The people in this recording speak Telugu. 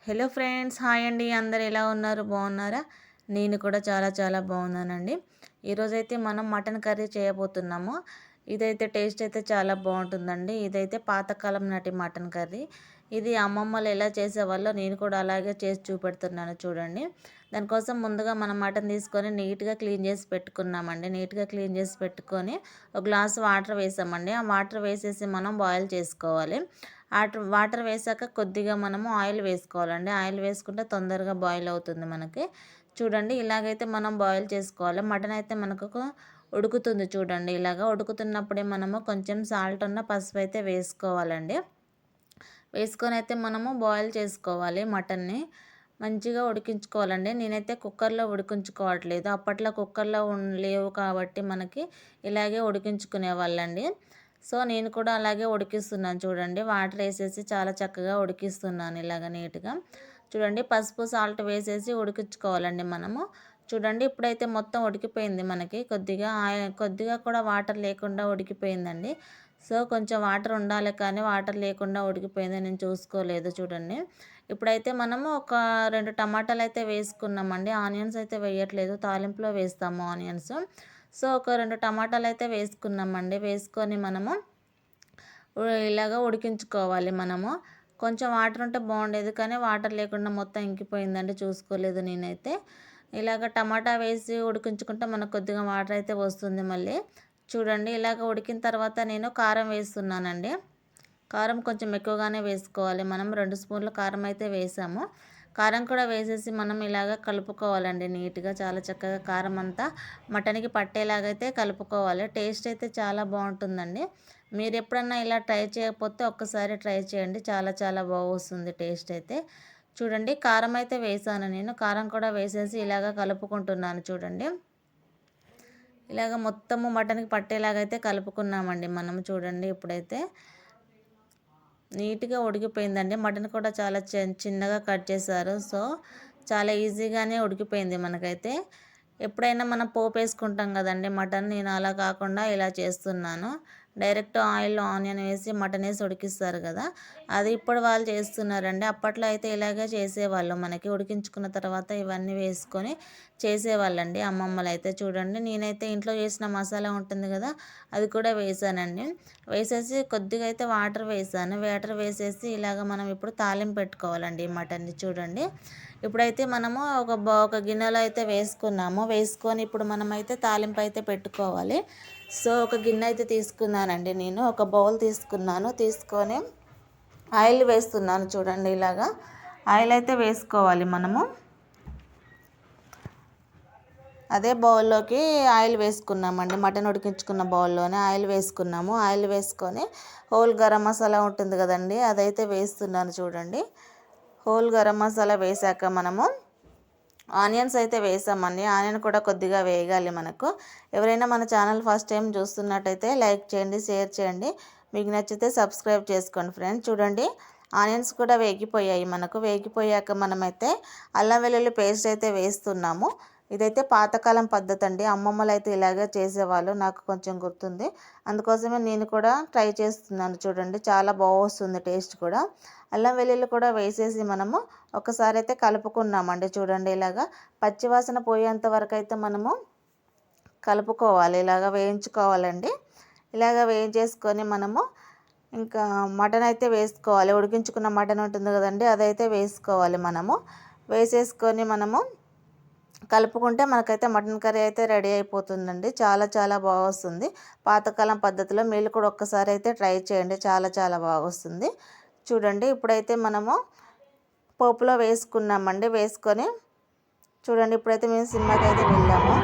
హలో ఫ్రెండ్స్, హాయ్ అండి. అందరు ఎలా ఉన్నారు? బాగున్నారా? నేను కూడా చాలా చాలా బాగున్నానండి. ఈరోజైతే మనం మటన్ కర్రీ చేయబోతున్నాము. ఇదైతే టేస్ట్ అయితే చాలా బాగుంటుందండి. ఇదైతే పాతకాలం నాటి మటన్ కర్రీ. ఇది అమ్మమ్మలు ఎలా చేసేవాళ్ళో నేను కూడా అలాగే చేసి చూపెడుతున్నాను చూడండి. దానికోసం ముందుగా మనం మటన్ తీసుకొని నీట్గా క్లీన్ చేసి పెట్టుకున్నామండి. నీట్గా క్లీన్ చేసి పెట్టుకొని ఒక గ్లాస్ వాటర్ వేసామండి. ఆ వాటర్ వేసేసి మనం బాయిల్ చేసుకోవాలి. వాటర్ వేసాక కొద్దిగా మనము ఆయిల్ వేసుకోవాలండి. ఆయిల్ వేసుకుంటే తొందరగా బాయిల్ అవుతుంది మనకి. చూడండి, ఇలాగైతే మనం బాయిల్ చేసుకోవాలి. మటన్ అయితే మనకు ఉడుకుతుంది చూడండి. ఇలాగా ఉడుకుతున్నప్పుడే మనము కొంచెం సాల్ట్ ఉన్న పసుపు అయితే వేసుకోవాలండి. వేసుకొని అయితే మనము బాయిల్ చేసుకోవాలి. మటన్ని మంచిగా ఉడికించుకోవాలండి. నేనైతే కుక్కర్లో ఉడికించుకోవట్లేదు. అప్పట్లో కుక్కర్లో లేవు కాబట్టి మనకి ఇలాగే ఉడికించుకునే వాళ్ళండి. సో నేను కూడా అలాగే ఉడికిస్తున్నాను చూడండి. వాటర్ వేసేసి చాలా చక్కగా ఉడికిస్తున్నాను ఇలాగ నీట్గా. చూడండి, పసుపు సాల్ట్ వేసేసి ఉడికించుకోవాలండి మనము. చూడండి, ఇప్పుడైతే మొత్తం ఉడికిపోయింది మనకి. కొద్దిగా కూడా వాటర్ లేకుండా ఉడికిపోయిందండి. సో కొంచెం వాటర్ ఉండాలి, కానీ వాటర్ లేకుండా ఉడికిపోయింది. నేను చూసుకోలేదు చూడండి. ఇప్పుడైతే మనము ఒక 2 టమాటాలు అయితే వేసుకున్నామండి. ఆనియన్స్ అయితే వేయట్లేదు, తాలింపులో వేస్తాము ఆనియన్స్. సో ఒక 2 టమాటాలు అయితే వేసుకున్నామండి. వేసుకొని మనము ఇలాగ ఉడికించుకోవాలి మనము. కొంచెం వాటర్ ఉంటే బాగుండేది, కానీ వాటర్ లేకుండా మొత్తం ఇంకిపోయిందండి. చూసుకోలేదు నేనైతే. ఇలాగ టమాటా వేసి ఉడికించుకుంటే మనకు కొద్దిగా వాటర్ అయితే వస్తుంది మళ్ళీ. చూడండి, ఇలాగ ఉడికిన తర్వాత నేను కారం వేస్తున్నానండి. కారం కొంచెం ఎక్కువగానే వేసుకోవాలి. మనం 2 స్పూన్ల కారం అయితే వేసాము. కారం కూడా వేసేసి మనం ఇలాగ కలుపుకోవాలండి నీట్గా. చాలా చక్కగా కారం అంతా మటన్కి పట్టేలాగైతే కలుపుకోవాలి. టేస్ట్ అయితే చాలా బాగుంటుందండి. మీరు ఎప్పుడన్నా ఇలా ట్రై చేయకపోతే ఒక్కసారి ట్రై చేయండి. చాలా చాలా బాగా వస్తుంది టేస్ట్ అయితే. చూడండి, కారం అయితే వేసాను నేను. కారం కూడా వేసేసి ఇలాగ కలుపుకుంటున్నాను చూడండి. ఇలాగ మొత్తము మటన్కి పట్టేలాగైతే కలుపుకున్నామండి మనం. చూడండి, ఇప్పుడైతే నీట్గా ఉడికిపోయిందండి. మటన్ కూడా చాలా చిన్నగా కట్ చేశారు. సో చాలా ఈజీగానే ఉడికిపోయింది మనకైతే. ఎప్పుడైనా మనం పోపు వేసుకుంటాం కదండి మటన్, నేను అలా కాకుండా ఇలా చేస్తున్నాను. డైరెక్ట్ ఆయిల్లో ఆనియన్ వేసి మటన్ వేసి ఉడికిస్తారు కదా, అది ఇప్పుడు వాళ్ళు చేస్తున్నారండి. అప్పట్లో అయితే ఇలాగే చేసేవాళ్ళు. మనకి ఉడికించుకున్న తర్వాత ఇవన్నీ వేసుకొని చేసేవాళ్ళండి అమ్మమ్మలు అయితే. చూడండి, నేనైతే ఇంట్లో చేసిన మసాలా ఉంటుంది కదా, అది కూడా వేసానండి. వేసేసి కొద్దిగా అయితే వాటర్ వేసాను. వాటర్ వేసేసి ఇలాగ మనం ఇప్పుడు తాలింపు పెట్టుకోవాలండి మటన్ని. చూడండి, ఇప్పుడైతే మనము ఒక గిన్నెలో అయితే వేసుకున్నాము. వేసుకొని ఇప్పుడు మనమైతే తాలింపు అయితే పెట్టుకోవాలి. సో ఒక గిన్నె అయితే తీసుకున్నానండి నేను. ఒక బౌల్ తీసుకున్నాను. తీసుకొని ఆయిల్ వేస్తున్నాను చూడండి. ఇలాగా ఆయిల్ అయితే వేసుకోవాలి మనము. అదే బౌల్లోకి ఆయిల్ వేసుకున్నామండి. మటన్ ఉడికించుకున్న బౌల్లోనే ఆయిల్ వేసుకున్నాము. ఆయిల్ వేసుకొని హోల్ గరం మసాలా ఉంటుంది కదండి, అదైతే వేస్తున్నాను చూడండి. హోల్ గరం మసాలా వేసాక మనము ఆనియన్స్ అయితే వేసామండి. ఆనియన్ కూడా కొద్దిగా వేగాలి మనకు. ఎవరైనా మన ఛానల్ ఫస్ట్ టైం చూస్తున్నట్టయితే లైక్ చేయండి, షేర్ చేయండి. మీకు నచ్చితే సబ్స్క్రైబ్ చేసుకోండి ఫ్రెండ్స్. చూడండి, ఆనియన్స్ కూడా వేగిపోయాయి మనకు. వేగిపోయాక మనమైతే అల్లం వెల్లుల్లి పేస్ట్ అయితే వేస్తున్నాము. ఇదైతే పాతకాలం పద్ధతి అండి. అమ్మమ్మలు అయితే ఇలాగే చేసేవాళ్ళు, నాకు కొంచెం గుర్తుంది. అందుకోసమే నేను కూడా ట్రై చేస్తున్నాను చూడండి. చాలా బాగా వస్తుంది టేస్ట్ కూడా. అల్లం వెల్లుల్లి కూడా వేసేసి మనము ఒకసారి అయితే కలుపుకున్నామండి. చూడండి, ఇలాగా పచ్చివాసన పోయేంత వరకు అయితే మనము కలుపుకోవాలి. ఇలాగ వేయించుకోవాలండి. ఇలాగ వేయించేసుకొని మనము ఇంకా మటన్ అయితే వేసుకోవాలి. ఉడికించుకున్న మటన్ ఉంటుంది కదండి, అదైతే వేసుకోవాలి మనము. వేసేసుకొని మనము కలుపుకుంటే మనకైతే మటన్ కర్రీ అయితే రెడీ అయిపోతుందండి. చాలా చాలా బాగా వస్తుంది పాతకాలం పద్ధతిలో. మీరు కూడా ఒక్కసారి అయితే ట్రై చేయండి, చాలా చాలా బాగా వస్తుంది. చూడండి, ఇప్పుడైతే మనము పోపులో వేసుకున్నామండి. వేసుకొని చూడండి, ఇప్పుడైతే మేము సినిమాకి అయితే వెళ్ళాము.